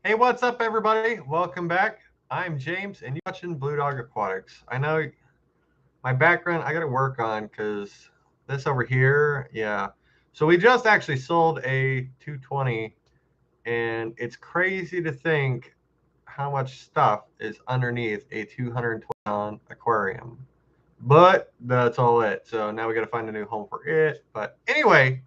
Hey, what's up, everybody? Welcome back. I'm James, and you're watching Blue Dog Aquatics. I know my background I got to work on because this over here, yeah. So we just actually sold a 220, and it's crazy to think how much stuff is underneath a 220-gallon aquarium. But that's all it. So now we got to find a new home for it. But anyway,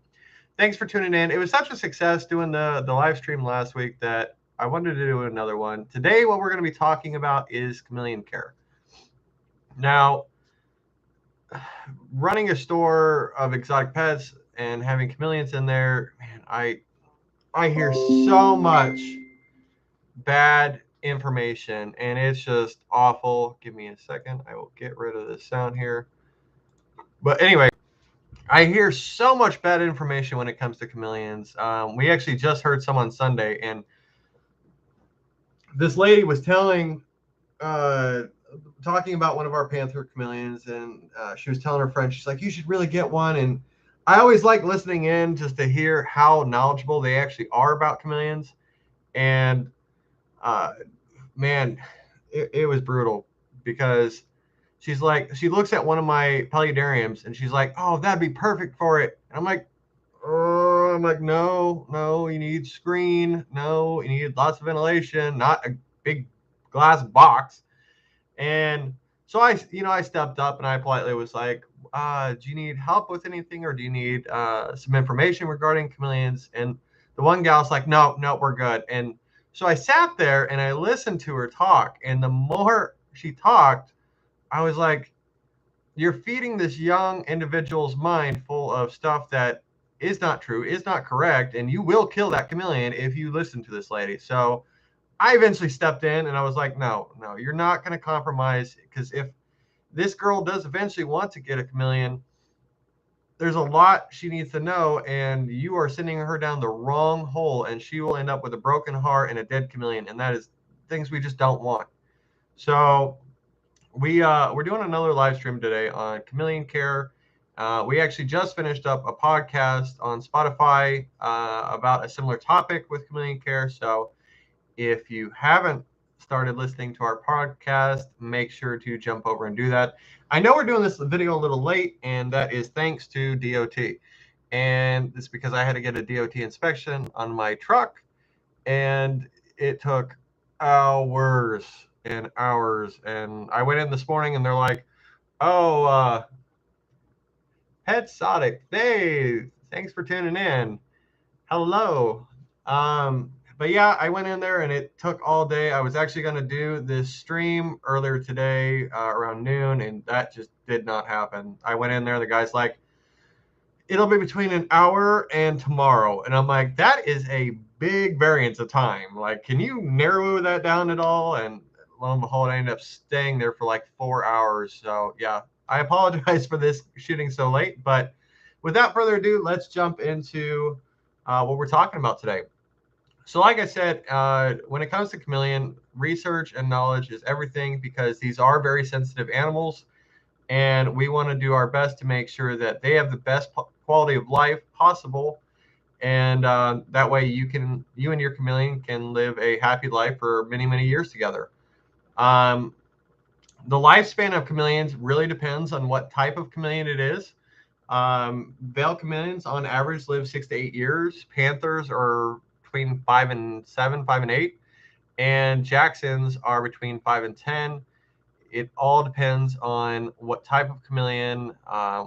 thanks for tuning in. It was such a success doing the live stream last week that I wanted to do another one. Today, what we're going to be talking about is chameleon care. Now, running a store of exotic pets and having chameleons in there, man, I hear so much bad information, and it's just awful. Give me a second. I will get rid of this sound here. But anyway, I hear so much bad information when it comes to chameleons. We actually just heard some on Sunday, and this lady was uh, talking about one of our panther chameleons, and she was telling her friend, she's like, "You should really get one." And I always like listening in just to hear how knowledgeable they actually are about chameleons. And uh, man, it was brutal because she's like, she looks at one of my paludariums and she's like, "Oh, that'd be perfect for it." And I'm like, no, no, you need screen. No, you need lots of ventilation, not a big glass box. And so I stepped up and I politely was like, do you need help with anything, or do you need some information regarding chameleons? And the one gal's like, no, no, we're good. And so I sat there and I listened to her talk. And the more she talked, I was like, you're feeding this young individual's mind full of stuff that is not true, is not correct, and you will kill that chameleon if you listen to this lady. So I eventually stepped in and I was like, no, no, you're not going to compromise, because if this girl does eventually want to get a chameleon, there's a lot she needs to know, and you are sending her down the wrong hole, and she will end up with a broken heart and a dead chameleon, and that is things we just don't want. So we're doing another live stream today on Chameleon Care. We actually just finished up a podcast on Spotify about a similar topic with Chameleon Care. So if you haven't started listening to our podcast, make sure to jump over and do that. I know we're doing this video a little late, and that is thanks to DOT. And it's because I had to get a DOT inspection on my truck, and it took hours and hours. And I went in this morning, and they're like, "Oh, Pet Sonic, hey, thanks for tuning in. Hello." But yeah, I went in there and it took all day. I was actually going to do this stream earlier today around noon, and that just did not happen. I went in there, the guy's like, "It'll be between an hour and tomorrow." And I'm like, that is a big variance of time. Like, can you narrow that down at all? And lo and behold, I ended up staying there for like 4 hours. So yeah, I apologize for this shooting so late. But without further ado, let's jump into what we're talking about today. So, like I said, when it comes to chameleon, research and knowledge is everything, because these are very sensitive animals, and we want to do our best to make sure that they have the best quality of life possible, and that way you and your chameleon can live a happy life for many, many years together. Um, the lifespan of chameleons really depends on what type of chameleon it is. Veil chameleons on average live 6 to 8 years. Panthers are between 5 and 7, 5 and 8, and Jacksons are between 5 and 10. It all depends on what type of chameleon,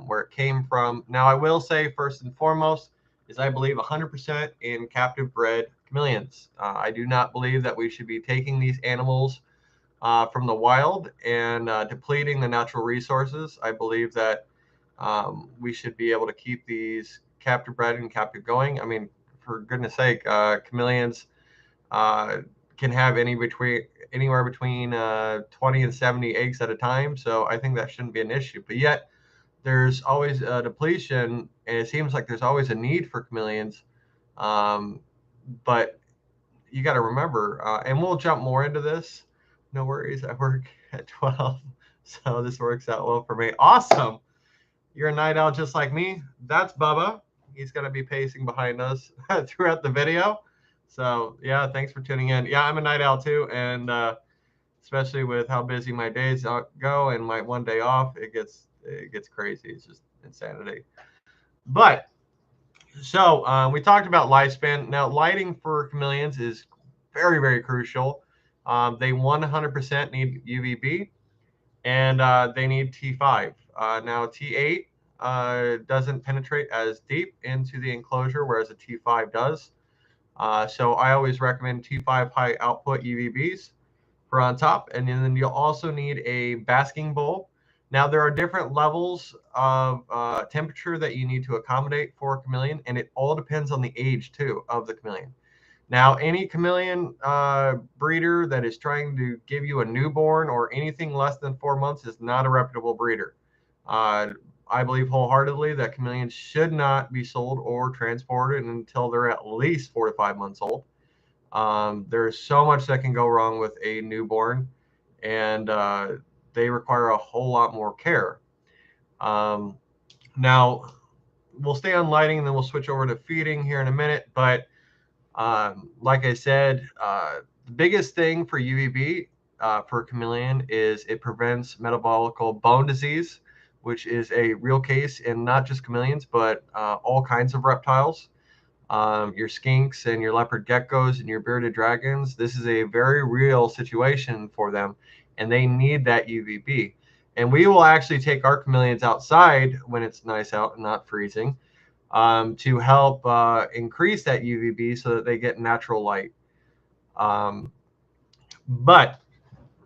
where it came from. Now, I will say first and foremost is I believe 100% in captive bred chameleons. I do not believe that we should be taking these animals from the wild and depleting the natural resources. I believe that we should be able to keep these captive bred and captive going. I mean, for goodness sake, chameleons uh, can have anywhere between 20 and 70 eggs at a time. So I think that shouldn't be an issue. But yet, there's always a depletion, and it seems like there's always a need for chameleons. Um, but you got to remember, and we'll jump more into this. No worries, I work at 12, so this works out well for me. Awesome. You're a night owl just like me. That's Bubba. He's going to be pacing behind us throughout the video. So yeah, thanks for tuning in. Yeah, I'm a night owl too, and especially with how busy my days go and my one day off, it gets crazy. It's just insanity. But so we talked about lifespan. Now, lighting for chameleons is very, very crucial. They 100% need UVB, and they need T5. Now, T8 doesn't penetrate as deep into the enclosure, whereas a T5 does. So I always recommend T5 high output UVBs for on top. And then you'll also need a basking bulb. Now, there are different levels of temperature that you need to accommodate for a chameleon, and it all depends on the age, too, of the chameleon. Now, any chameleon breeder that is trying to give you a newborn or anything less than 4 months is not a reputable breeder. Uh, I believe wholeheartedly that chameleons should not be sold or transported until they're at least 4 to 5 months old. There's so much that can go wrong with a newborn, and they require a whole lot more care. Um, Now, we'll stay on lighting and then we'll switch over to feeding here in a minute. But like I said, the biggest thing for UVB for chameleon is it prevents metabolic bone disease, which is a real case in not just chameleons, but all kinds of reptiles. Your skinks and your leopard geckos and your bearded dragons. This is a very real situation for them, and they need that UVB. And we will actually take our chameleons outside when it's nice out and not freezing to help increase that UVB so that they get natural light. Um, but,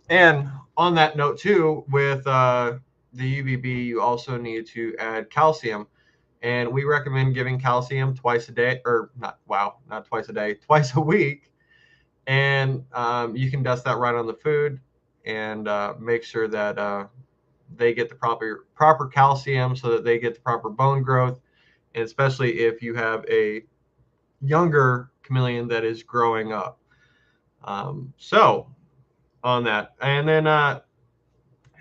and on that note too, with the UVB, you also need to add calcium. And we recommend giving calcium twice a day, or not, wow, not twice a day, twice a week. And you can dust that right on the food and make sure that they get the proper calcium so that they get the proper bone growth. And especially if you have a younger chameleon that is growing up. So on that, and then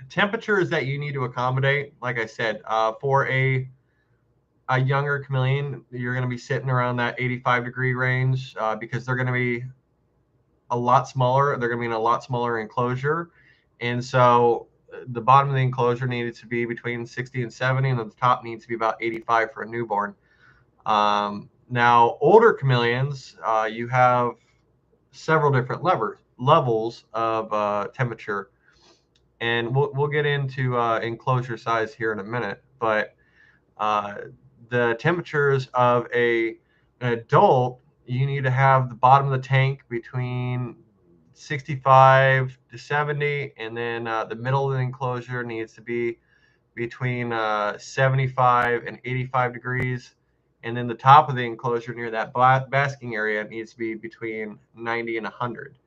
temperatures that you need to accommodate, like I said, for a younger chameleon, you're going to be sitting around that 85-degree range because they're going to be a lot smaller. They're going to be in a lot smaller enclosure. And so the bottom of the enclosure needs to be between 60 and 70, and the top needs to be about 85 for a newborn. Now, older chameleons, you have several different levels of temperature. And we'll get into enclosure size here in a minute. But uh, the temperatures of an adult, you need to have the bottom of the tank between 65 to 70, and then the middle of the enclosure needs to be between 75 and 85 degrees. And then the top of the enclosure near that basking area needs to be between 90 and 100.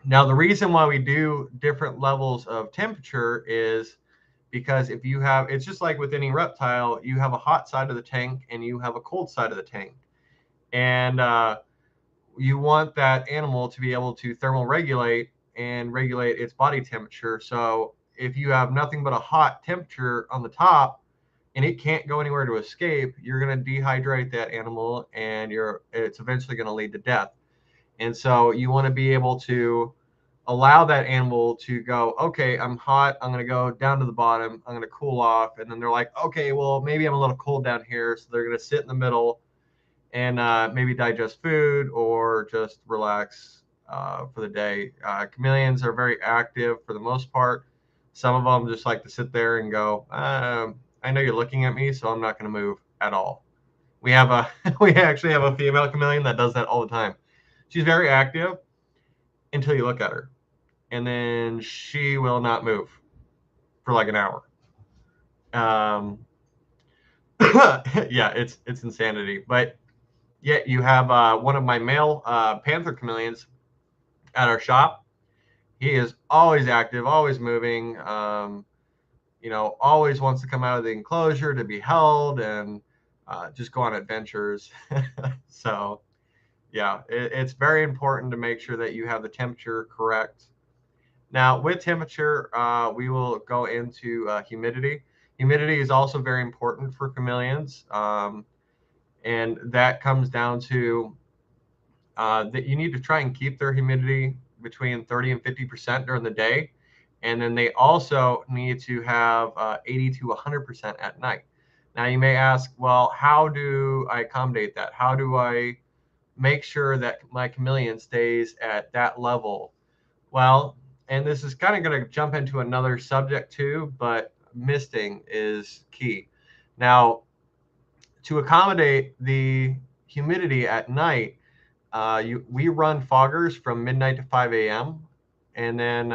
Now, the reason why we do different levels of temperature is because if you have, it's just like with any reptile, you have a hot side of the tank and you have a cold side of the tank. And you want that animal to be able to thermal regulate and regulate its body temperature. So if you have nothing but a hot temperature on the top and it can't go anywhere to escape, you're going to dehydrate that animal and it's eventually going to lead to death. And so you want to be able to allow that animal to go, okay, I'm hot. I'm going to go down to the bottom. I'm going to cool off. And then they're like, okay, well, maybe I'm a little cold down here. So they're going to sit in the middle and maybe digest food or just relax for the day. Chameleons are very active for the most part. Some of them just like to sit there and go, I know you're looking at me, so I'm not going to move at all. We have a we actually have a female chameleon that does that all the time. She's very active until you look at her, and then she will not move for like an hour. Um, yeah, it's insanity. But yet you have one of my male panther chameleons at our shop. He is always active, always moving. Always wants to come out of the enclosure to be held and just go on adventures. So yeah, it's very important to make sure that you have the temperature correct. Now, with temperature, we will go into humidity. Humidity is also very important for chameleons, and that comes down to that you need to try and keep their humidity between 30 and 50% during the day. And then they also need to have 80 to 100% at night. Now you may ask, well, how do I accommodate that? How do I make sure that my chameleon stays at that level? Well, and this is kind of going to jump into another subject too, but misting is key. Now, to accommodate the humidity at night, we run foggers from midnight to 5 a.m. and then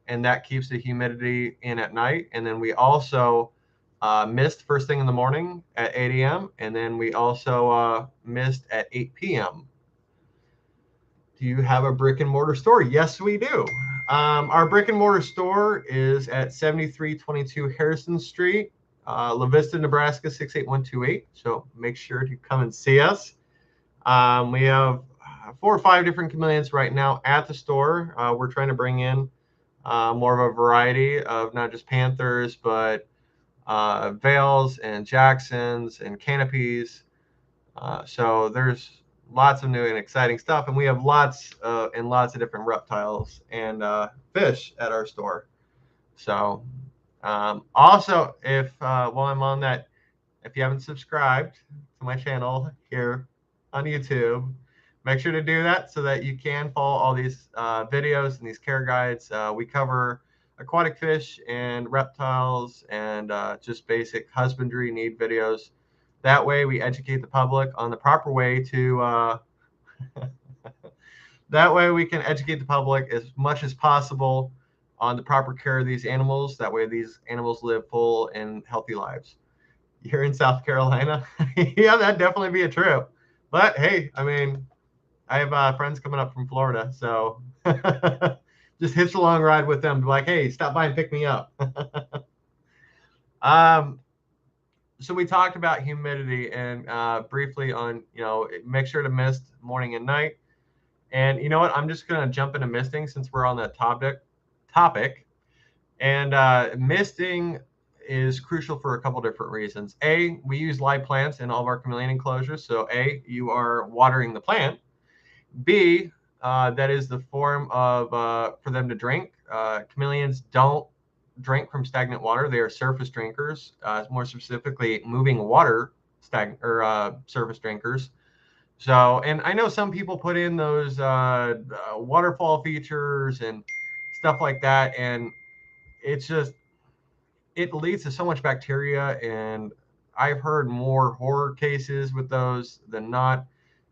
and that keeps the humidity in at night. And then we also mist first thing in the morning at 8 a.m. and then we also mist at 8 p.m. Do you have a brick and mortar store? Yes, we do. Our brick and mortar store is at 7322 Harrison Street, La Vista, Nebraska 68128. So make sure to come and see us. We have 4 or 5 different chameleons right now at the store. We're trying to bring in more of a variety of not just panthers, but veils and jacksons and canopies. So there's lots of new and exciting stuff, and we have lots and lots of different reptiles and fish at our store. So also, if while I'm on that, if you haven't subscribed to my channel here on YouTube, make sure to do that so that you can follow all these videos and these care guides. We cover aquatic fish and reptiles and just basic husbandry need videos. That way we educate the public on the proper way to, that way we can educate the public as much as possible on the proper care of these animals. That way these animals live full and healthy lives. You're in South Carolina? Yeah, that'd definitely be a trip. But hey, I mean, I have friends coming up from Florida, so just hitch a long ride with them. Be like, hey, stop by and pick me up. um, so we talked about humidity and briefly on, make sure to mist morning and night. And you know what? I'm just going to jump into misting since we're on that topic. And misting is crucial for a couple different reasons. A, we use live plants in all of our chameleon enclosures. So A, you are watering the plant. B, that is the form of for them to drink. Chameleons don't drink from stagnant water. They are surface drinkers, more specifically moving water surface drinkers. So, and I know some people put in those waterfall features and stuff like that, and it's just, it leads to so much bacteria, and I've heard more horror cases with those than not.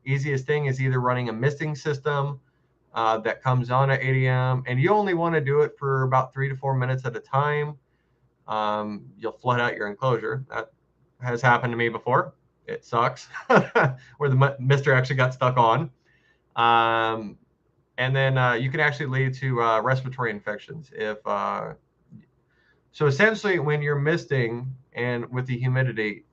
Easiest thing is either running a misting system that comes on at 8 a.m. and you only want to do it for about 3 to 4 minutes at a time. You'll flood out your enclosure. That has happened to me before. It sucks, where the mister actually got stuck on. And then you can actually lead to respiratory infections if so essentially, when you're misting and with the humidity,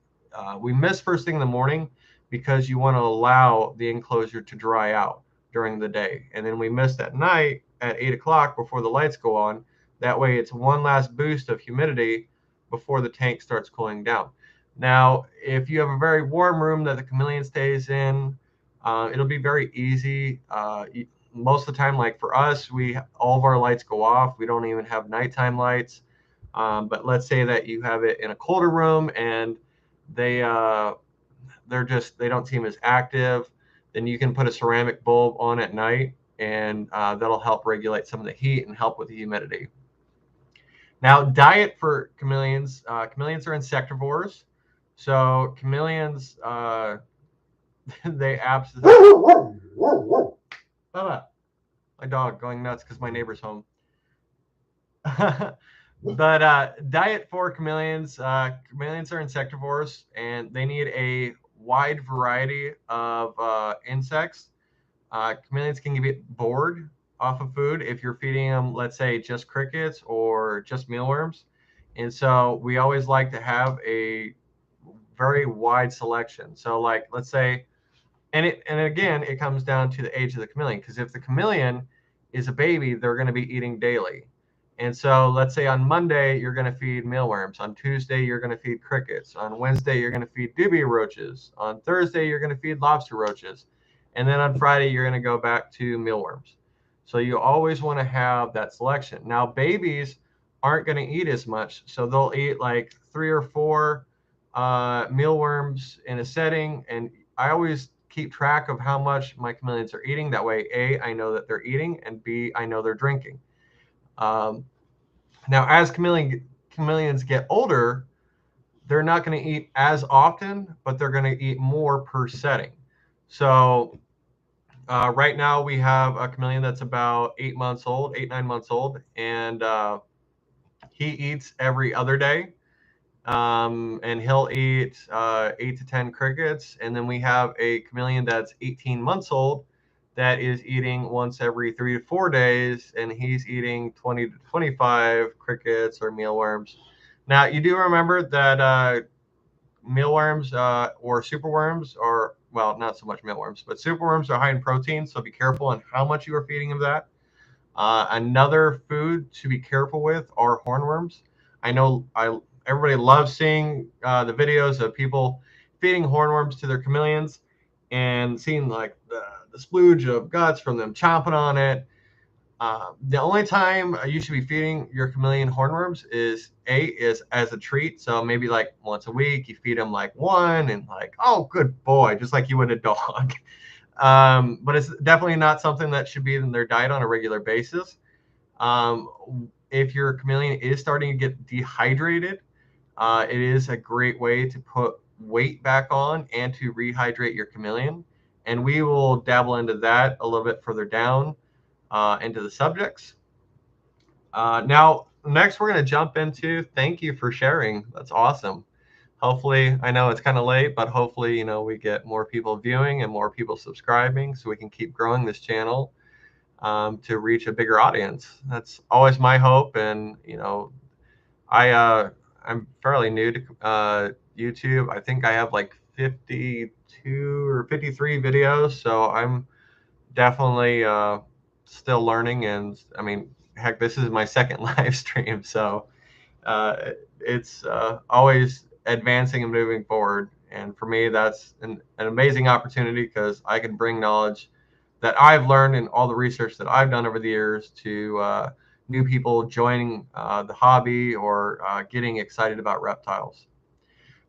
we mist first thing in the morning because you want to allow the enclosure to dry out during the day. And then we mist at night at 8 o'clock before the lights go on. That way it's one last boost of humidity before the tank starts cooling down. Now, if you have a very warm room that the chameleon stays in, it'll be very easy. Most of the time, like for us, all of our lights go off. We don't even have nighttime lights. But let's say that you have it in a colder room and they don't seem as active, then you can put a ceramic bulb on at night, and that'll help regulate some of the heat and help with the humidity. Now, diet for chameleons. Chameleons are insectivores, so chameleons they absolutely. My dog going nuts because my neighbor's home. But diet for chameleons, chameleons are insectivores, and they need a wide variety of insects. Chameleons can get bored off of food if you're feeding them, let's say, just crickets or just mealworms. And so we always like to have a very wide selection. So like, let's say, and again, it comes down to the age of the chameleon, because if the chameleon is a baby, they're going to be eating daily. And so let's say on Monday, you're going to feed mealworms. On Tuesday, you're going to feed crickets. On Wednesday, you're going to feed dubia roaches. On Thursday, you're going to feed lobster roaches. And then on Friday, you're going to go back to mealworms. So you always want to have that selection. Now, babies aren't going to eat as much. So they'll eat like 3 or 4 mealworms in a setting. And I always keep track of how much my chameleons are eating. That way, A, I know that they're eating, and B, I know they're drinking. Now, as chameleons get older, they're not going to eat as often, but they're going to eat more per setting. So right now we have a chameleon that's about 8 months old, 8, 9 months old, and he eats every other day. And he'll eat 8 to 10 crickets. And then we have a chameleon that's 18 months old that is eating once every 3 to 4 days, and he's eating 20 to 25 crickets or mealworms. Now, you do remember that mealworms or superworms are, well, not so much mealworms, but superworms are high in protein, so be careful on how much you are feeding of that. Another food to be careful with are hornworms. I know everybody loves seeing the videos of people feeding hornworms to their chameleons and seeing like the splooge of guts from them chomping on it. The only time you should be feeding your chameleon hornworms is as a treat. So maybe like once a week, you feed them like one and like, oh, good boy, just like you would a dog. But it's definitely not something that should be in their diet on a regular basis. If your chameleon is starting to get dehydrated, it is a great way to put weight back on and to rehydrate your chameleon. And we will dabble into that a little bit further down into the subjects. Now, next we're going to jump into thank you for sharing. That's awesome. Hopefully, I know it's kind of late, but hopefully, we get more people viewing and more people subscribing so we can keep growing this channel to reach a bigger audience. That's always my hope. And, I'm fairly new to YouTube. I think I have like 52 or 53 videos. So I'm definitely still learning. And I mean, heck, this is my second live stream. So it's always advancing and moving forward. And for me, that's an amazing opportunity because I can bring knowledge that I've learned and all the research that I've done over the years to new people joining the hobby or getting excited about reptiles.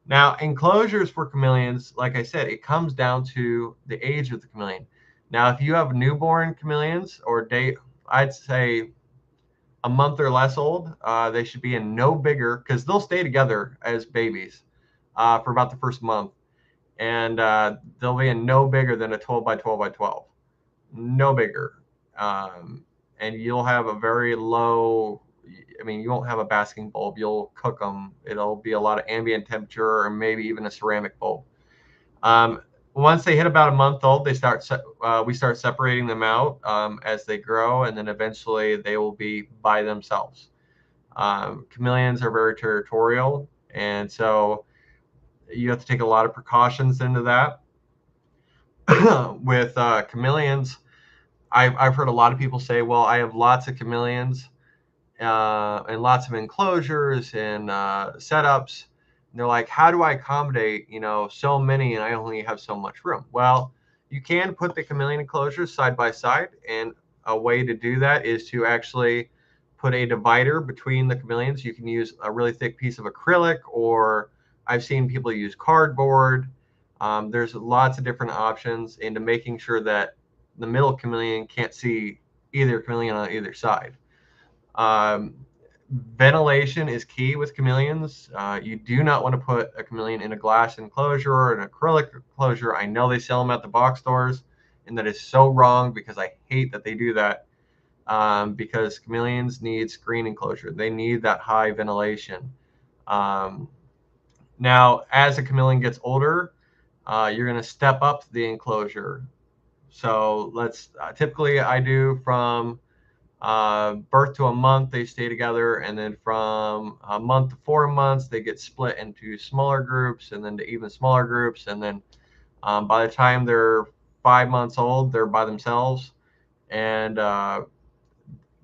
Now, enclosures for chameleons, like I said, it comes down to the age of the chameleon. Now, if you have newborn chameleons or I'd say a month or less old, they should be in no bigger, because they'll stay together as babies for about the first month. And they'll be in no bigger than a 12 by 12 by 12. No bigger. And you'll have a very low, I mean, you won't have a basking bulb. You'll cook them. It'll be a lot of ambient temperature or maybe even a ceramic bulb. Once they hit about a month old, we start separating them out as they grow, and then eventually they will be by themselves. Chameleons are very territorial, and so you have to take a lot of precautions into that. With chameleons, I've heard a lot of people say, well, I have lots of chameleons and lots of enclosures and setups. And they're like, how do I accommodate, so many and I only have so much room? Well, you can put the chameleon enclosures side by side. And a way to do that is to actually put a divider between the chameleons. You can use a really thick piece of acrylic, or I've seen people use cardboard. There's lots of different options into making sure that the middle chameleon can't see either chameleon on either side. Ventilation is key with chameleons. You do not want to put a chameleon in a glass enclosure or an acrylic enclosure. I know they sell them at the box stores, and that is so wrong because I hate that they do that. Because chameleons need screen enclosure. They need that high ventilation. Now, as a chameleon gets older, you're going to step up the enclosure. So typically I do from birth to a month, they stay together. And then from a month to 4 months, they get split into smaller groups and then to even smaller groups. And then by the time they're 5 months old, they're by themselves. And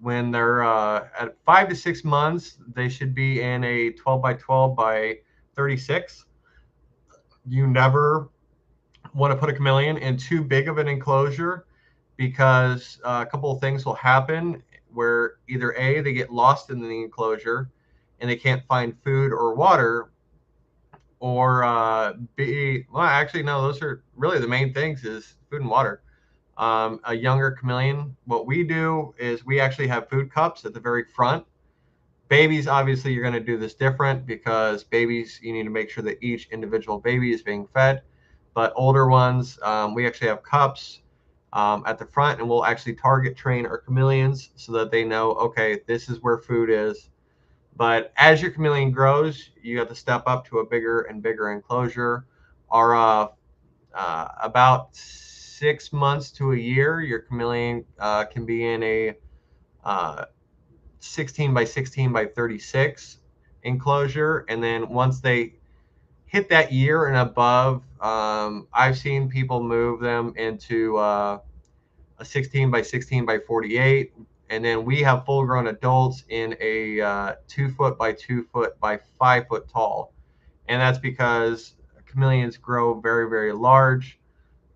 when they're at 5 to 6 months, they should be in a 12 by 12 by 36. You never want to put a chameleon in too big of an enclosure, because a couple of things will happen where either A, they get lost in the enclosure and they can't find food or water, or B, well, actually, no, those are really the main things, is food and water. A younger chameleon, what we do is we actually have food cups at the very front. Babies, obviously, you're going to do this different, because babies, you need to make sure that each individual baby is being fed. But older ones, we actually have cups at the front, and we'll actually target train our chameleons so that they know, okay, this is where food is. But as your chameleon grows, you have to step up to a bigger and bigger enclosure. Our about 6 months to a year, your chameleon can be in a uh, 16 by 16 by 36 enclosure. And then once they hit that year and above, I've seen people move them into a 16 by 16 by 48. And then we have full grown adults in a 2 foot by 2 foot by 5 foot tall. And that's because chameleons grow very, very large.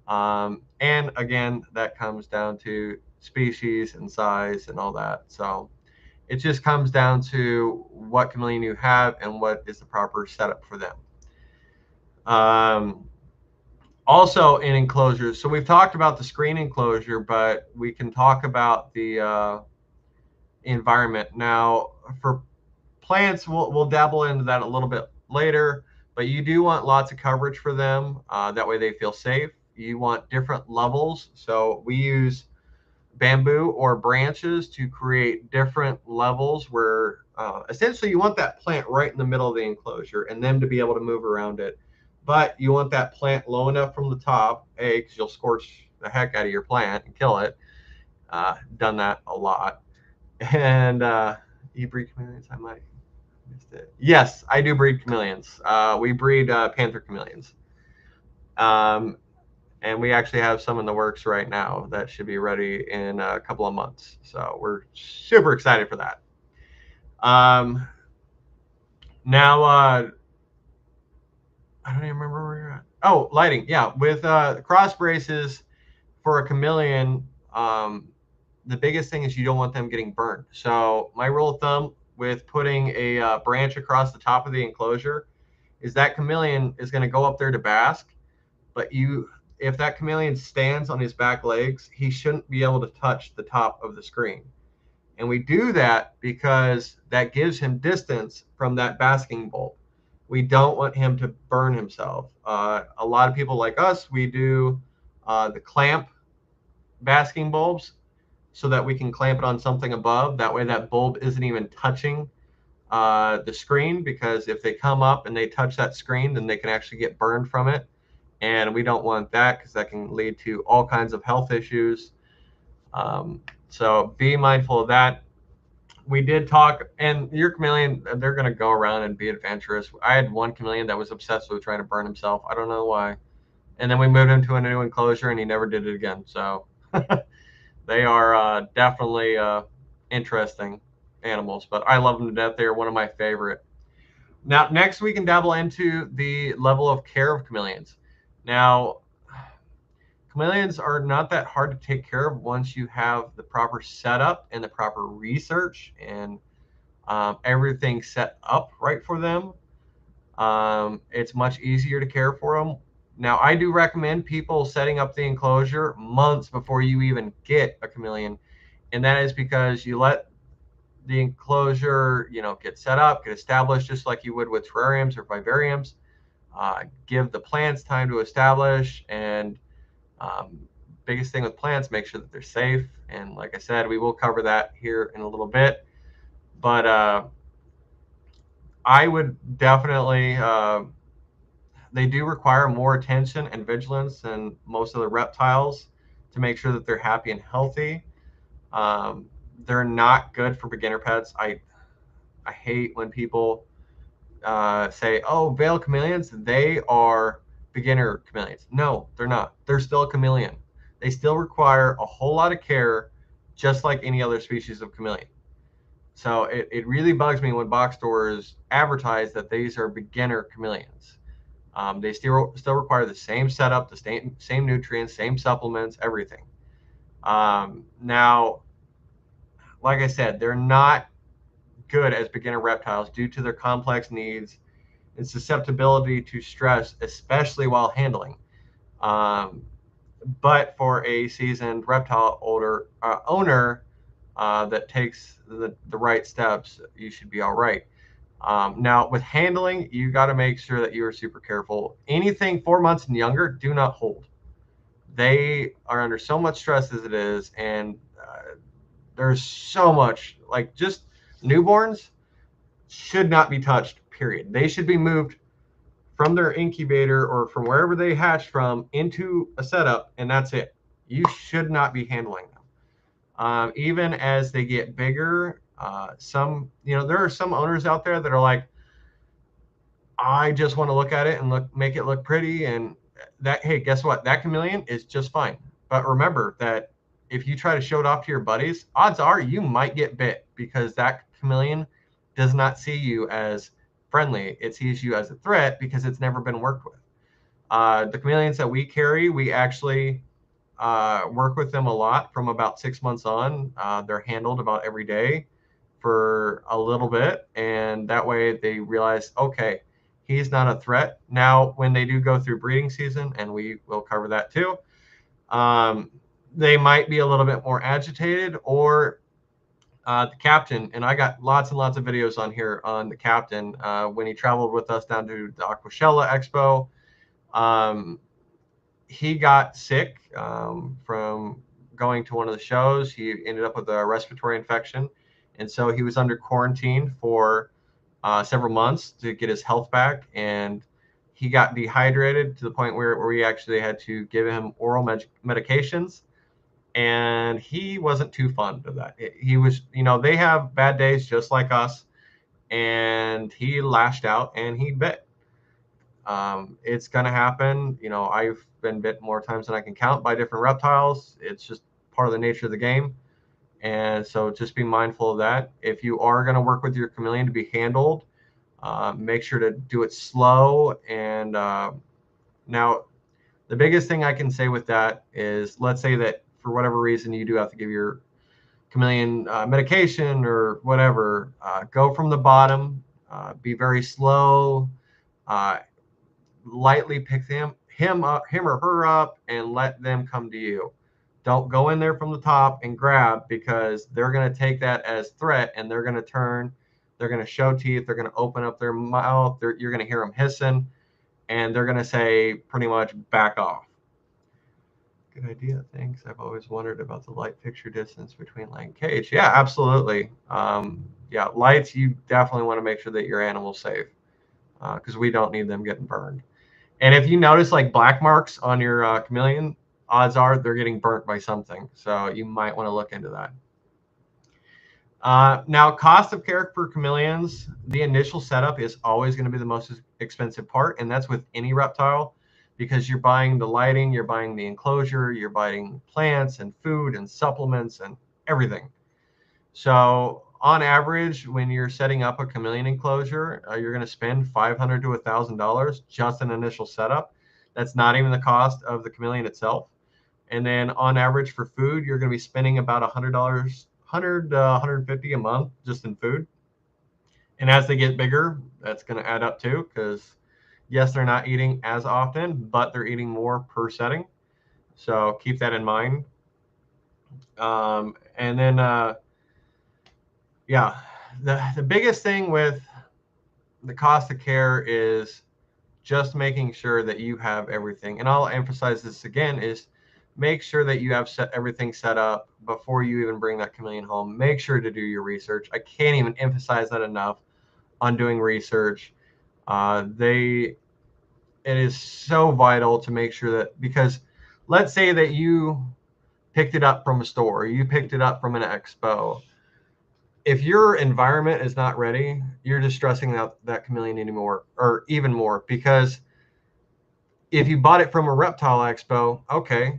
And again, that comes down to species and size and all that. So it just comes down to what chameleon you have and what is the proper setup for them. Um, Also in enclosures, so we've talked about the screen enclosure, but we can talk about the environment. Now, for plants, we'll dabble into that a little bit later, but you do want lots of coverage for them. That way they feel safe. You want different levels. So we use bamboo or branches to create different levels where essentially you want that plant right in the middle of the enclosure and them to be able to move around it. But you want that plant low enough from the top, A, because you'll scorch the heck out of your plant and kill it. Done that a lot. And you breed chameleons? I might have missed it. Yes, I do breed chameleons. We breed panther chameleons. Um, and we actually have some in the works right now that should be ready in a couple of months. So we're super excited for that. Um, Now, I don't even remember where you're at. Oh, lighting. Yeah, with cross braces for a chameleon, the biggest thing is you don't want them getting burned. So my rule of thumb with putting a branch across the top of the enclosure is that chameleon is going to go up there to bask, but if that chameleon stands on his back legs, he shouldn't be able to touch the top of the screen. And we do that because that gives him distance from that basking bulb. We don't want him to burn himself. A lot of people like us, we do the clamp basking bulbs so that we can clamp it on something above. That way that bulb isn't even touching the screen, because if they come up and they touch that screen, then they can actually get burned from it. And we don't want that, because that can lead to all kinds of health issues. So be mindful of that. We did talk, and your chameleon, they're going to go around and be adventurous. I had one chameleon that was obsessed with trying to burn himself. I don't know why. And then we moved him to a new enclosure and he never did it again. So they are definitely interesting animals, but I love them to death. They are one of my favorite. Now, next we can dabble into the level of care of chameleons. Now, chameleons are not that hard to take care of once you have the proper setup and the proper research and everything set up right for them. It's much easier to care for them. Now, I do recommend people setting up the enclosure months before you even get a chameleon, and that is because you let the enclosure, get set up, get established, just like you would with terrariums or vivariums. Give the plants time to establish, and biggest thing with plants, make sure that they're safe. And like I said, we will cover that here in a little bit. But I would definitely, they do require more attention and vigilance than most of the reptiles to make sure that they're happy and healthy. They're not good for beginner pets. I hate when people say, oh, veiled chameleons, they are beginner chameleons. No, they're not. They're still a chameleon. They still require a whole lot of care, just like any other species of chameleon. So it really bugs me when box stores advertise that these are beginner chameleons. They still require the same setup, the same nutrients, same supplements, everything. Now, like I said, they're not good as beginner reptiles due to their complex needs and susceptibility to stress, especially while handling. Um, but for a seasoned reptile owner that takes the right steps, you should be all right. Now, with handling, you got to make sure that you are super careful. Anything 4 months and younger, do not hold. They are under so much stress as it is, and there's so much, like, just newborns should not be touched, period. They should be moved from their incubator or from wherever they hatched from into a setup, and that's it. You should not be handling them. Even as they get bigger, there are some owners out there that are like, I just want to look at it and make it look pretty. And that, hey, guess what? That chameleon is just fine. But remember that if you try to show it off to your buddies, odds are you might get bit because that chameleon does not see you as friendly. It sees you as a threat because it's never been worked with. The chameleons that we carry, we actually work with them a lot from about 6 months on. They're handled about every day for a little bit, and that way they realize, okay, he's not a threat. Now, when they do go through breeding season, and we will cover that too, they might be a little bit more agitated, or the captain, and I got lots and lots of videos on here on the captain when he traveled with us down to the Aquashella Expo. He got sick from going to one of the shows. He ended up with a respiratory infection, and so he was under quarantine for several months to get his health back. And he got dehydrated to the point where we actually had to give him oral medications. And he wasn't too fond of that. He was, they have bad days just like us. And he lashed out and he bit. It's going to happen. I've been bit more times than I can count by different reptiles. It's just part of the nature of the game. And so just be mindful of that. If you are going to work with your chameleon to be handled, make sure to do it slow. And now, the biggest thing I can say with that is, let's say that for whatever reason you do have to give your chameleon medication or whatever, go from the bottom, be very slow, lightly pick him or her up, and let them come to you. Don't go in there from the top and grab, because they're going to take that as threat, and they're going to turn. They're going to show teeth. They're going to open up their mouth. You're going to hear them hissing, and they're going to say pretty much, back off. Good idea. Thanks. I've always wondered about the light fixture distance between light and cage. Yeah, absolutely. Yeah, lights, you definitely want to make sure that your animal's safe, because we don't need them getting burned. And if you notice like black marks on your chameleon, odds are they're getting burnt by something. So you might want to look into that. Now, cost of care for chameleons, the initial setup is always going to be the most expensive part. And that's with any reptile, because you're buying the lighting, you're buying the enclosure, you're buying plants and food and supplements and everything. So on average, when you're setting up a chameleon enclosure, you're going to spend $500 to $1,000 just an initial setup. That's not even the cost of the chameleon itself. And then on average for food, you're going to be spending about $100, $150 a month just in food. And as they get bigger, that's going to add up too, because yes, they're not eating as often, but they're eating more per setting. So keep that in mind. And then, yeah, the biggest thing with the cost of care is just making sure that you have everything. And I'll emphasize this again, is make sure that you have everything set up before you even bring that chameleon home. Make sure to do your research. I can't even emphasize that enough on doing research. It is so vital to make sure that, because let's say that you picked it up from a store, or you picked it up from an expo. If your environment is not ready, you're just stressing out that chameleon anymore, or even more, because if you bought it from a reptile expo, okay,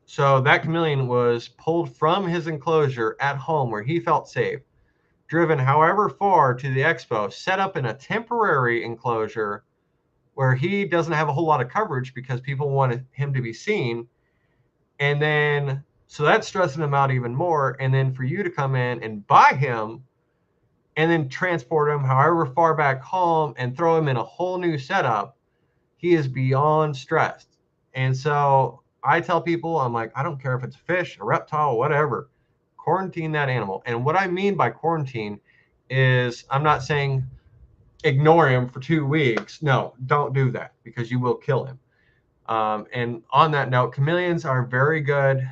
so that chameleon was pulled from his enclosure at home where he felt safe, driven however far to the expo, set up in a temporary enclosure, where he doesn't have a whole lot of coverage because people want him to be seen. And then, so that's stressing him out even more. And then for you to come in and buy him and then transport him however far back home and throw him in a whole new setup, he is beyond stressed. And so I tell people, I'm like, I don't care if it's a fish, a reptile, whatever, quarantine that animal. And what I mean by quarantine is I'm not saying ignore him for 2 weeks. No, don't do that because you will kill him. And on that note, chameleons are very good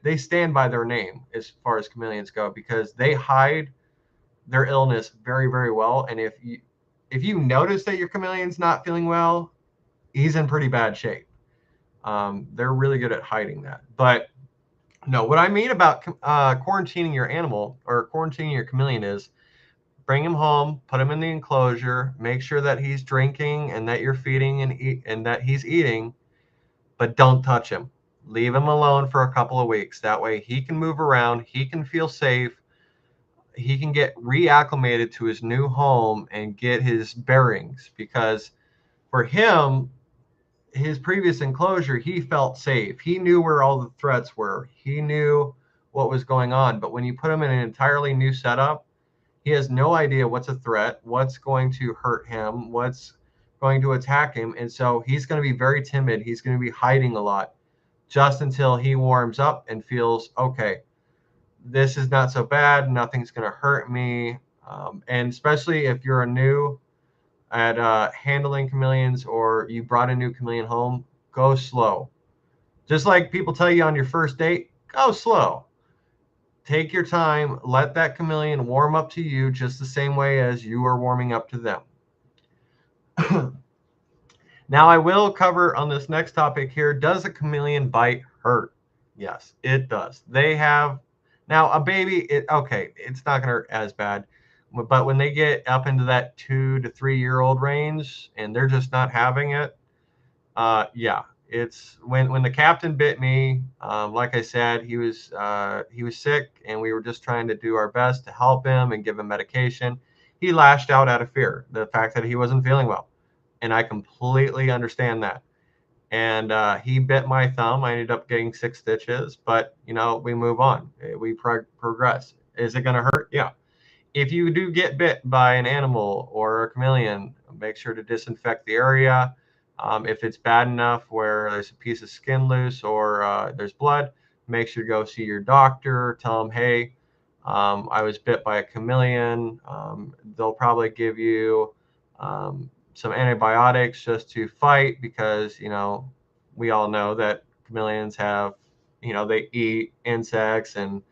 they stand by their name as far as chameleons go because they hide their illness very, very well. And if you notice that your chameleon's not feeling well, he's in pretty bad shape. They're really good at hiding that. But no, what I mean about quarantining your animal or quarantining your chameleon is bring him home, put him in the enclosure, make sure that he's drinking and that you're feeding and that he's eating, but don't touch him. Leave him alone for a couple of weeks. That way he can move around, he can feel safe, he can get reacclimated to his new home and get his bearings. Because for him, his previous enclosure, he felt safe. He knew where all the threats were. He knew what was going on. But when you put him in an entirely new setup, he has no idea what's a threat, what's going to hurt him, what's going to attack him. And so he's going to be very timid. He's going to be hiding a lot just until he warms up and feels, okay, this is not so bad. Nothing's going to hurt me. And especially if you're a new at handling chameleons or you brought a new chameleon home, go slow. Just like people tell you on your first date, go slow. Take your time. Let that chameleon warm up to you just the same way as you are warming up to them. Now, I will cover on this next topic here, does a chameleon bite hurt? Yes, it does. They have, now a baby, okay, it's not going to hurt as bad. But when they get up into that 2 to 3 year old range and they're just not having it, yeah, it's when the captain bit me. Like I said, he was sick, and we were just trying to do our best to help him and give him medication. He lashed out of fear, the fact that he wasn't feeling well, and I completely understand that. And he bit my thumb. I ended up getting 6 stitches, but we move on. We progress. Is it going to hurt? Yeah. If you do get bit by an animal or a chameleon, make sure to disinfect the area. If it's bad enough where there's a piece of skin loose or there's blood, make sure to go see your doctor. Tell them, hey, I was bit by a chameleon. They'll probably give you some antibiotics just to fight because, we all know that chameleons have, they eat insects. And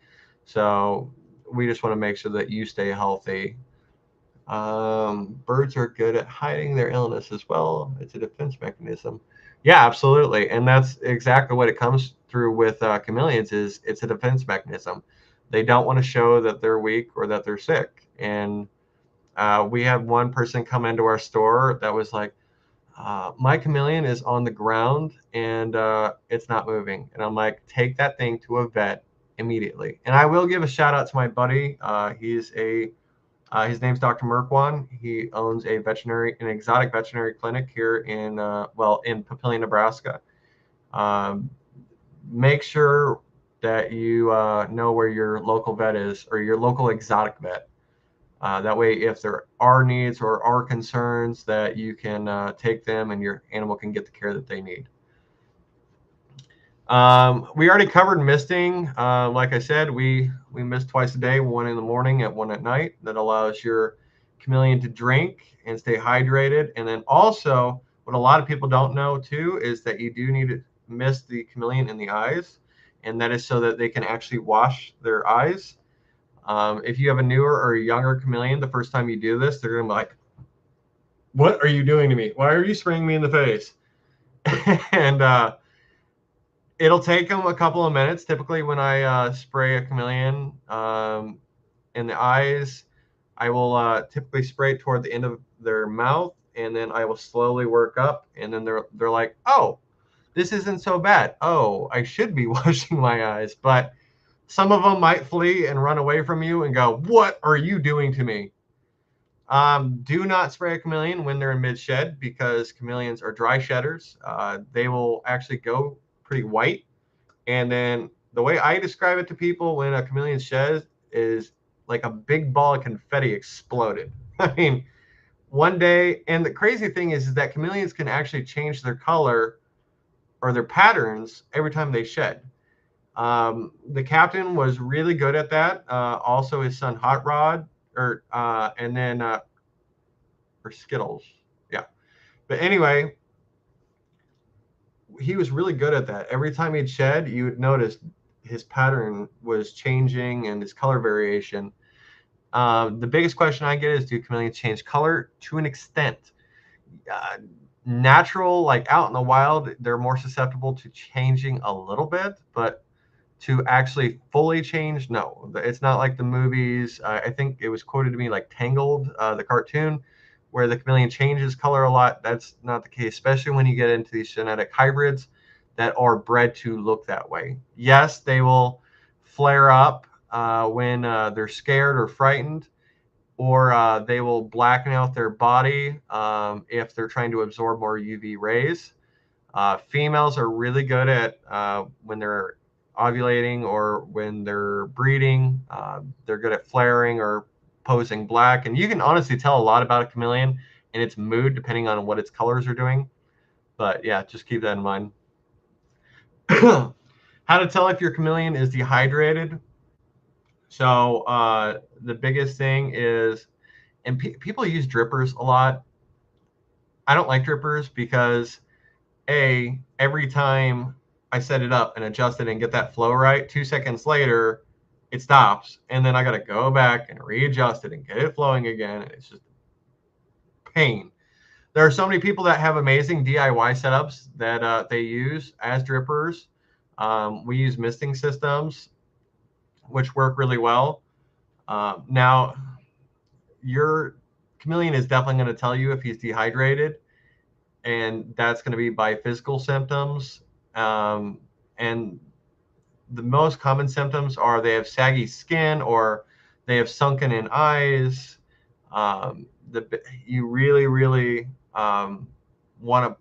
so we just want to make sure that you stay healthy. Birds are good at hiding their illness as well. It's a defense mechanism. Yeah, absolutely. And that's exactly what it comes through with chameleons is it's a defense mechanism. They don't want to show that they're weak or that they're sick. And we had one person come into our store that was like, my chameleon is on the ground and it's not moving. And I'm like, take that thing to a vet immediately. And I will give a shout out to my buddy. His name's Dr. Merkwan. He owns an exotic veterinary clinic here in Papillion, Nebraska. Make sure that you know where your local vet is or your local exotic vet. That way, if there are needs or are concerns, that you can take them and your animal can get the care that they need. We already covered misting. Like I said, we mist twice a day, one in the morning and one at night. That allows your chameleon to drink and stay hydrated. And then also, what a lot of people don't know too is that you do need to mist the chameleon in the eyes, and that is so that they can actually wash their eyes. If you have a newer or a younger chameleon, the first time you do this, they're gonna be like, "What are you doing to me? Why are you spraying me in the face?" And it'll take them a couple of minutes. Typically, when I spray a chameleon in the eyes, I will typically spray it toward the end of their mouth, and then I will slowly work up, and then they're like, "Oh, this isn't so bad. Oh, I should be washing my eyes." But some of them might flee and run away from you and go, "What are you doing to me?" Do not spray a chameleon when they're in mid-shed because chameleons are dry shedders. They will actually go pretty white. And then the way I describe it to people when a chameleon sheds is like a big ball of confetti exploded. I mean, one day, and the crazy thing is that chameleons can actually change their color or their patterns every time they shed. The captain was really good at that. Also, his son Hot Rod, and then or Skittles, yeah. But anyway, he was really good at that. Every time he'd shed, you would notice his pattern was changing and his color variation. The biggest question I get is, do chameleons change color? To an extent. Uh, Natural, like out in the wild, they're more susceptible to changing a little bit, but to actually fully change, no. It's not like the movies. I think it was quoted to me like Tangled, the cartoon, where the chameleon changes color a lot. That's not the case, especially when you get into these genetic hybrids that are bred to look that way. Yes, they will flare up when they're scared or frightened, or they will blacken out their body if they're trying to absorb more UV rays. Females are really good at when they're ovulating or when they're breeding. They're good at flaring or posing black. And you can honestly tell a lot about a chameleon and its mood depending on what its colors are doing. But yeah, just keep that in mind. How to tell if your chameleon is dehydrated. So the biggest thing is, and people use drippers a lot. I don't like drippers because every time I set it up and adjust it and get that flow right, 2 seconds later, it stops. And then I got to go back and readjust it and get it flowing again. And it's just pain. There are so many people that have amazing DIY setups that they use as drippers. We use misting systems, which work really well. Now, your chameleon is definitely going to tell you if he's dehydrated, and that's going to be by physical symptoms. And the most common symptoms are they have saggy skin or they have sunken in eyes. You really, really want to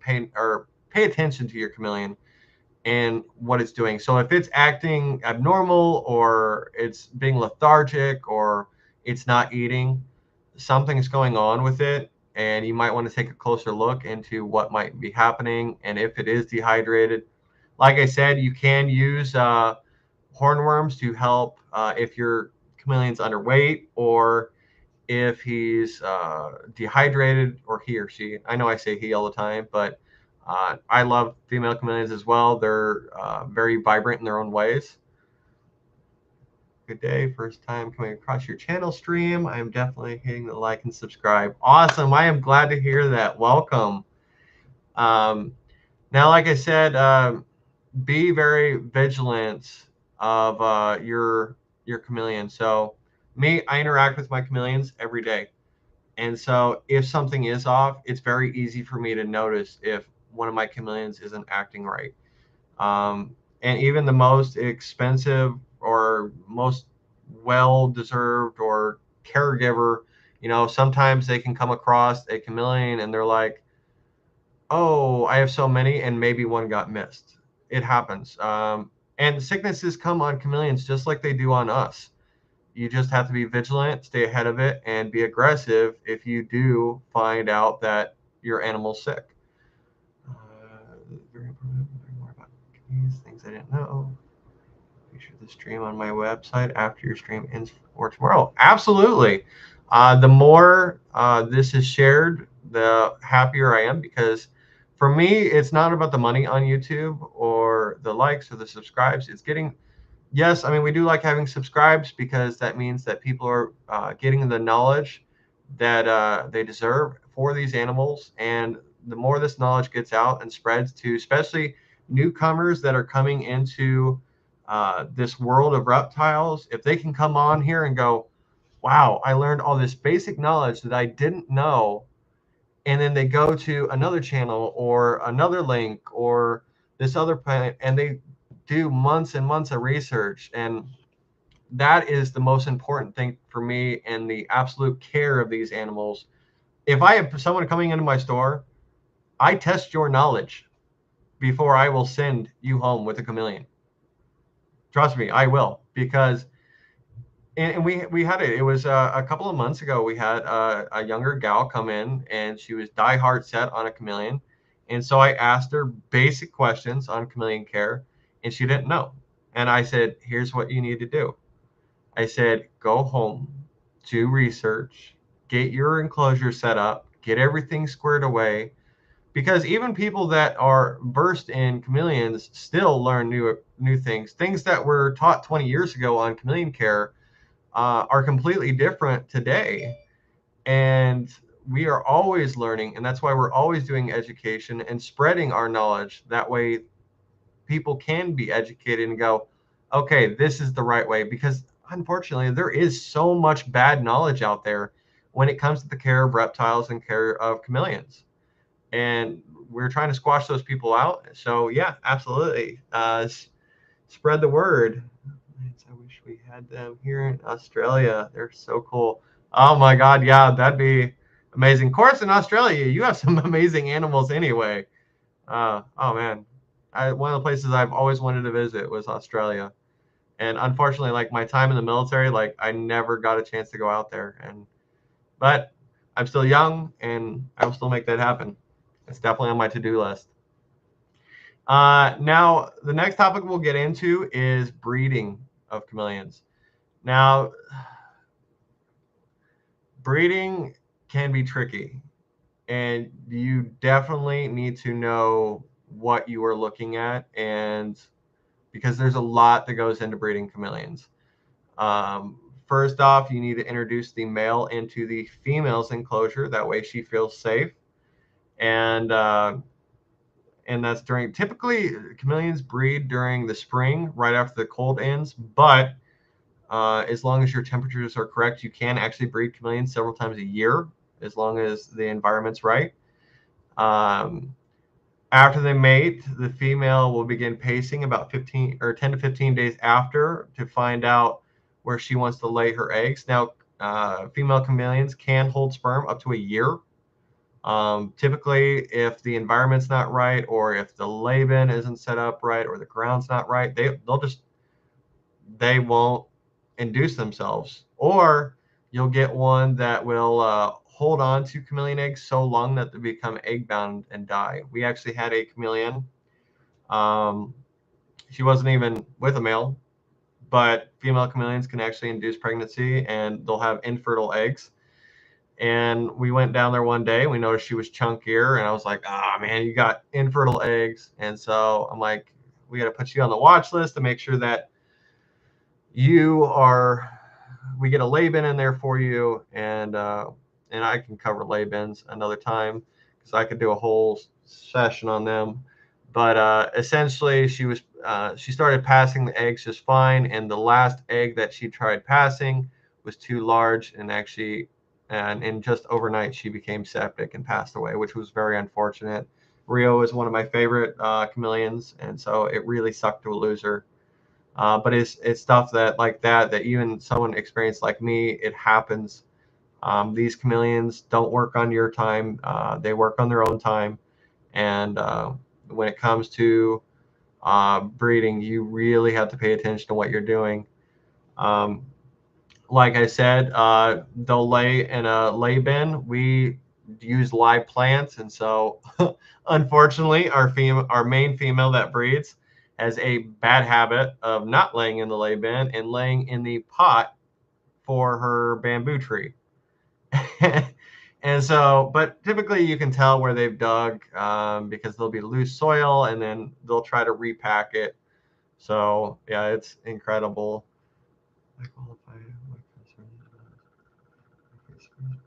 pay attention to your chameleon and what it's doing. So if it's acting abnormal or it's being lethargic or it's not eating, something's going on with it. And you might want to take a closer look into what might be happening. And if it is dehydrated, like I said, you can use hornworms to help if your chameleon's underweight or if he's dehydrated, or he or she. I know I say he all the time, but I love female chameleons as well. They're very vibrant in their own ways. Good day. First time coming across your channel stream. I'm definitely hitting the like and subscribe. Awesome. I am glad to hear that. Welcome. Now, like I said, be very vigilant of your chameleon. So me, I interact with my chameleons every day. And so if something is off, it's very easy for me to notice if one of my chameleons isn't acting right. And even the most expensive or most well-deserved or caregiver, sometimes they can come across a chameleon and they're like, oh, I have so many, and maybe one got missed. It happens. And sicknesses come on chameleons just like they do on us. You just have to be vigilant, stay ahead of it, and be aggressive if you do find out that your animal's sick. Very important. Learn more about these things I didn't know. Be sure to stream on my website after your stream ends or tomorrow. Absolutely. The more this is shared, the happier I am, because for me, it's not about the money on YouTube or the likes or the subscribes. It's getting, yes, I mean, we do like having subscribes because that means that people are getting the knowledge that they deserve for these animals. And the more this knowledge gets out and spreads to especially newcomers that are coming into this world of reptiles, if they can come on here and go, wow, I learned all this basic knowledge that I didn't know. And then they go to another channel or another link or this other planet, and they do months and months of research. And that is the most important thing for me, and the absolute care of these animals. If I have someone coming into my store, I test your knowledge before I will send you home with a chameleon. Trust me, I will, because and we had it. It was a couple of months ago. We had a younger gal come in, and she was die hard set on a chameleon, and so I asked her basic questions on chameleon care, and she didn't know. And I said, "Here's what you need to do." I said, "Go home, do research, get your enclosure set up, get everything squared away." Because even people that are versed in chameleons still learn new things that were taught 20 years ago on chameleon care are completely different today. And we are always learning, and that's why we're always doing education and spreading our knowledge. That way, people can be educated and go, okay, this is the right way. Because unfortunately, there is so much bad knowledge out there when it comes to the care of reptiles and care of chameleons. And we're trying to squash those people out. So, yeah, absolutely. Spread the word. I wish we had them here in Australia. They're so cool. Oh my God, yeah, that'd be amazing. Of course, in Australia, you have some amazing animals anyway. Oh man, one of the places I've always wanted to visit was Australia, and unfortunately, like my time in the military, like I never got a chance to go out there. But I'm still young, and I will still make that happen. It's definitely on my to-do list. Now, the next topic we'll get into is breeding of chameleons. Now, breeding can be tricky, and you definitely need to know what you are looking at, and because there's a lot that goes into breeding chameleons. First off, you need to introduce the male into the female's enclosure. That way, she feels safe, and and that's during typically chameleons breed during the spring, right after the cold ends. But as long as your temperatures are correct, you can actually breed chameleons several times a year, as long as the environment's right. Um, After they mate, the female will begin pacing about 15 or 10 to 15 days after to find out where she wants to lay her eggs. Now, female chameleons can hold sperm up to a year. Typically, if the environment's not right, or if the lay bin isn't set up right, or the ground's not right, they won't induce themselves. Or you'll get one that will hold on to chameleon eggs so long that they become egg bound and die. We actually had a chameleon. Um, she wasn't even with a male, but female chameleons can actually induce pregnancy, and they'll have infertile eggs. And we went down there one day. We noticed she was chunkier, and I was like, "Ah, oh, man, you got infertile eggs." And so I'm like, "We got to put you on the watch list to make sure that you are. We get a lay bin in there for you, and I can cover lay bins another time because I could do a whole session on them." But essentially, she started passing the eggs just fine, and the last egg that she tried passing was too large, and actually, and in just overnight, she became septic and passed away, which was very unfortunate. Rio is one of my favorite chameleons, and so it really sucked to lose her. But it's stuff that like that even someone experienced like me, it happens. These chameleons don't work on your time; they work on their own time. And when it comes to breeding, you really have to pay attention to what you're doing. Um, like I said, they'll lay in a lay bin. We use live plants, and so unfortunately, our main female that breeds has a bad habit of not laying in the lay bin and laying in the pot for her bamboo tree. And so, but typically you can tell where they've dug because there'll be loose soil, and then they'll try to repack it. So yeah, it's incredible.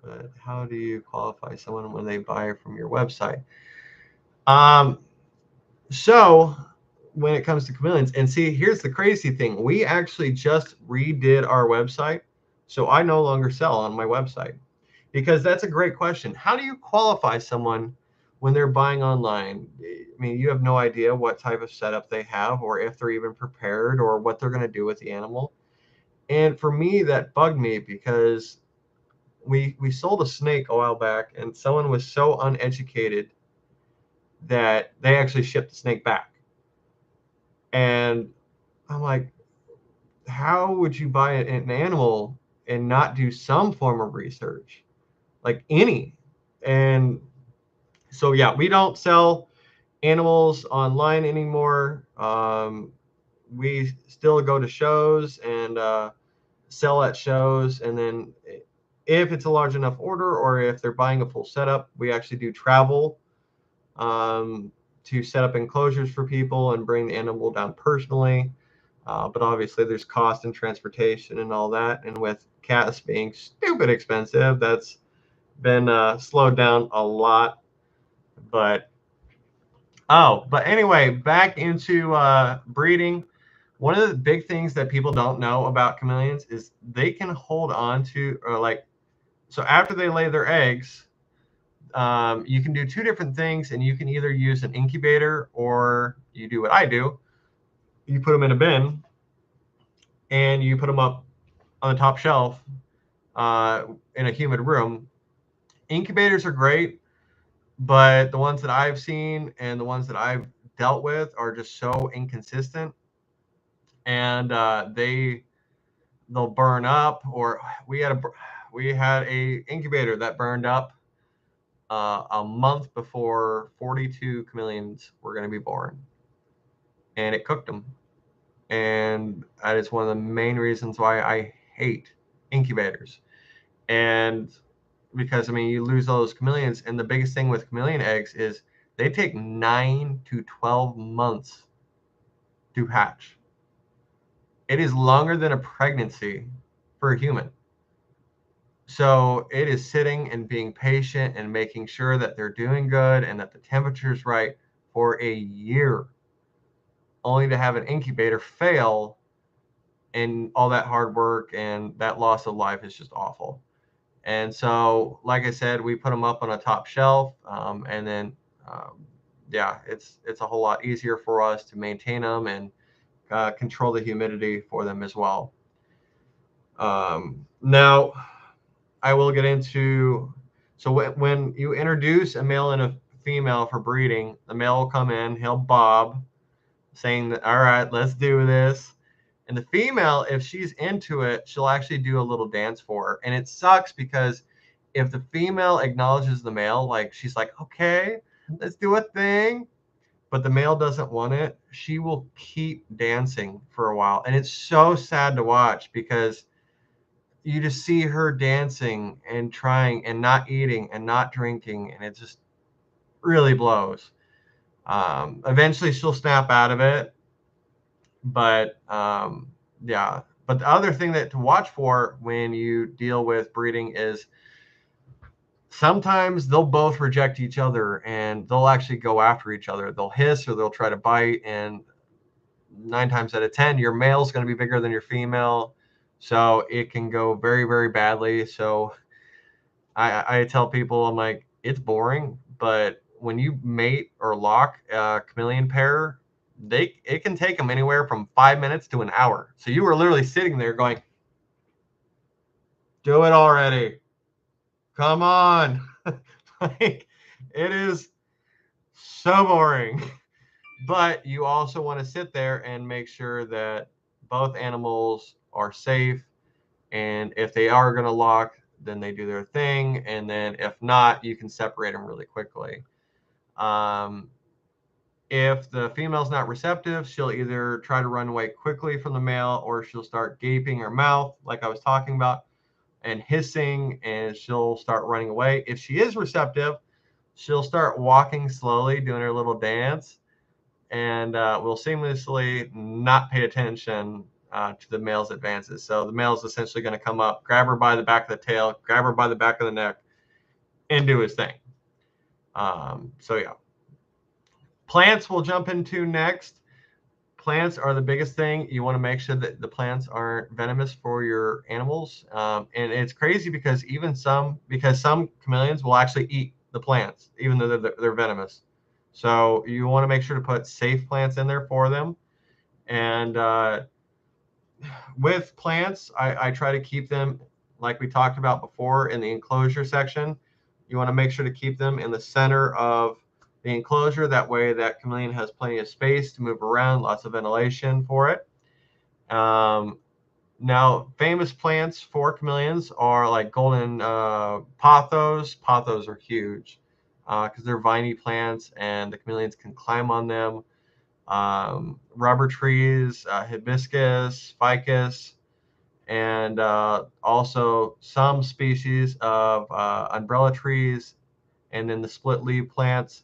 But how do you qualify someone when they buy from your website? Um, so when it comes to chameleons, and see, here's the crazy thing: we actually just redid our website, so I no longer sell on my website. Because that's a great question. How do you qualify someone when they're buying online? I mean, you have no idea what type of setup they have, or if they're even prepared, or what they're going to do with the animal. And for me, that bugged me because we sold a snake a while back, and someone was so uneducated that they actually shipped the snake back. And I'm like, how would you buy an animal and not do some form of research, like any? And so yeah, we don't sell animals online anymore. We still go to shows and sell at shows, and then if it's a large enough order or if they're buying a full setup, we actually do travel um, to set up enclosures for people and bring the animal down personally. But obviously, there's cost and transportation and all that. And with cats being stupid expensive, that's been slowed down a lot. But but anyway, back into breeding. One of the big things that people don't know about chameleons is they can hold on to, or like, so after they lay their eggs, you can do two different things, and you can either use an incubator or you do what I do. You put them in a bin and you put them up on the top shelf in a humid room. Incubators are great, but the ones that I've seen and the ones that I've dealt with are just so inconsistent, and they'll burn up. Or we had a incubator that burned up a month before 42 chameleons were going to be born, and it cooked them. And that is one of the main reasons why I hate incubators. And because I mean, you lose all those chameleons, and the biggest thing with chameleon eggs is they take 9 to 12 months to hatch. It is longer than a pregnancy for a human. So it is sitting and being patient and making sure that they're doing good and that the temperature is right for a year, only to have an incubator fail, and all that hard work and that loss of life is just awful. And so, like I said, we put them up on a top shelf, and then yeah, it's a whole lot easier for us to maintain them and control the humidity for them as well. Now, I will get into, so when you introduce a male and a female for breeding, the male will come in, he'll bob, saying that, all right, let's do this. And the female, if she's into it, she'll actually do a little dance for her. And it sucks because if the female acknowledges the male, like she's like, okay, let's do a thing, but the male doesn't want it, she will keep dancing for a while. And it's so sad to watch because you just see her dancing and trying and not eating and not drinking, and it just really blows. Eventually, she'll snap out of it, but yeah. But the other thing that to watch for when you deal with breeding is sometimes they'll both reject each other and they'll actually go after each other. They'll hiss or they'll try to bite, and 9 times out of 10, your male's going to be bigger than your female, so it can go very, very badly. So I tell people, I'm like, it's boring, but when you mate or lock a chameleon pair, it can take them anywhere from 5 minutes to an hour. So you were literally sitting there going, do it already. Come on. Like, it is so boring. But you also want to sit there and make sure that both animals are safe. And if they are going to lock, then they do their thing. And then if not, you can separate them really quickly. Um, if the female's not receptive, she'll either try to run away quickly from the male, or she'll start gaping her mouth, like I was talking about, and hissing, and she'll start running away. If she is receptive, she'll start walking slowly, doing her little dance, and will seamlessly not pay attention to the male's advances. So the male's essentially going to come up, grab her by the back of the tail, grab her by the back of the neck, and do his thing. So yeah. Plants we'll jump into next. Plants are the biggest thing. You want to make sure that the plants aren't venomous for your animals. And it's crazy because some chameleons will actually eat the plants, even though they're venomous. So you want to make sure to put safe plants in there for them. And with plants, I try to keep them, like we talked about before, in the enclosure section. You want to make sure to keep them in the center of the enclosure. That way that chameleon has plenty of space to move around, lots of ventilation for it. Now, famous plants for chameleons are like golden pothos. Pothos are huge because they're viney plants and the chameleons can climb on them. Rubber trees, hibiscus, ficus, and also some species of umbrella trees, and then the split leaf plants.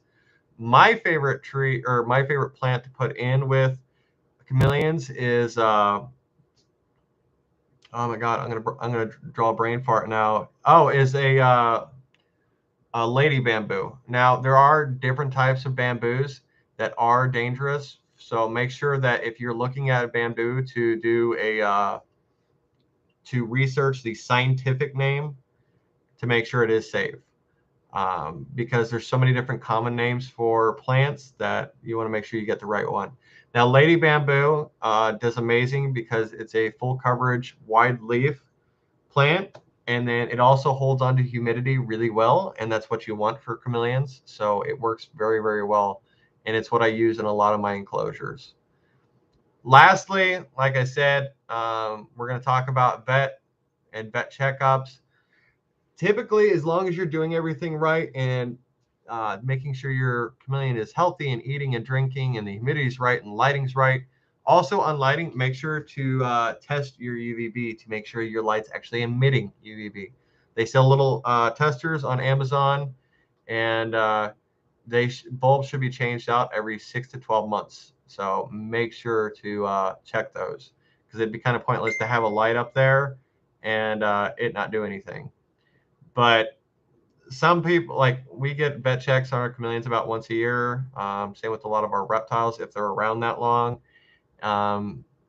My favorite tree or my favorite plant to put in with chameleons is oh my god, I'm gonna draw a brain fart now. Oh, is a lady bamboo. Now there are different types of bamboos that are dangerous, so make sure that if you're looking at a bamboo to do a to research the scientific name to make sure it is safe. Because there's so many different common names for plants that you want to make sure you get the right one. Now, lady bamboo does amazing because it's a full coverage, wide leaf plant, and then it also holds onto humidity really well, and that's what you want for chameleons. So it works very, very well, and it's what I use in a lot of my enclosures. Lastly, like I said, we're going to talk about vet and vet checkups. Typically, as long as you're doing everything right and making sure your chameleon is healthy and eating and drinking and the humidity is right and lighting's right. Also on lighting, make sure to test your UVB to make sure your light's actually emitting UVB. They sell little testers on Amazon, and bulbs should be changed out every 6 to 12 months. So make sure to check those because it'd be kind of pointless to have a light up there and it not do anything. But some people, like we get vet checks on our chameleons about once a year. Same with a lot of our reptiles if they're around that long.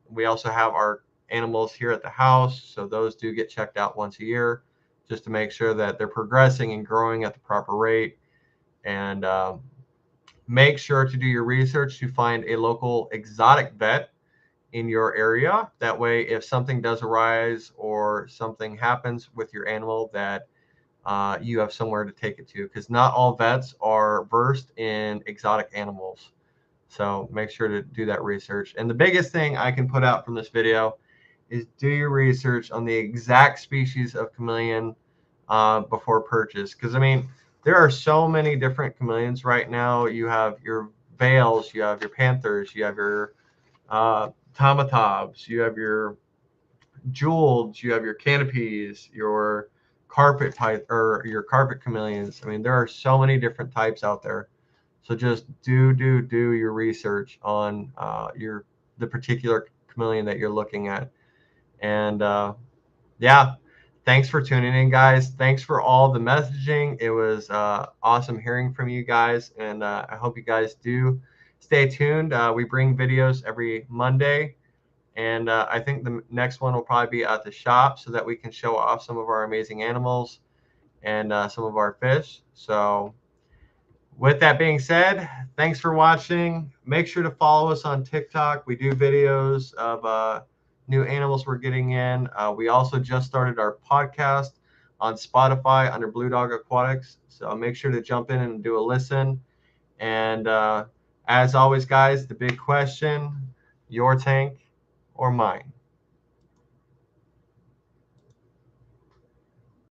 We also have our animals here at the house, so those do get checked out once a year just to make sure that they're progressing and growing at the proper rate. And make sure to do your research to find a local exotic vet in your area. That way, if something does arise or something happens with your animal, that you have somewhere to take it to, because not all vets are versed in exotic animals. So make sure to do that research. And the biggest thing I can put out from this video is do your research on the exact species of chameleon before purchase. Because I mean, there are so many different chameleons right now. You have your veils, you have your panthers, you have your tomatobs, you have your jeweled, you have your canopies, your carpet type or your carpet chameleons. I mean, there are so many different types out there. So just do your research on the particular chameleon that you're looking at. And yeah, thanks for tuning in, guys. Thanks for all the messaging. It was awesome hearing from you guys, and I hope you guys do stay tuned. We bring videos every Monday. And I think the next one will probably be at the shop so that we can show off some of our amazing animals and some of our fish. So with that being said, thanks for watching. Make sure to follow us on TikTok. We do videos of new animals we're getting in. We also just started our podcast on Spotify under Blue Dog Aquatics. So make sure to jump in and do a listen. And as always, guys, the big question, your tank or mine?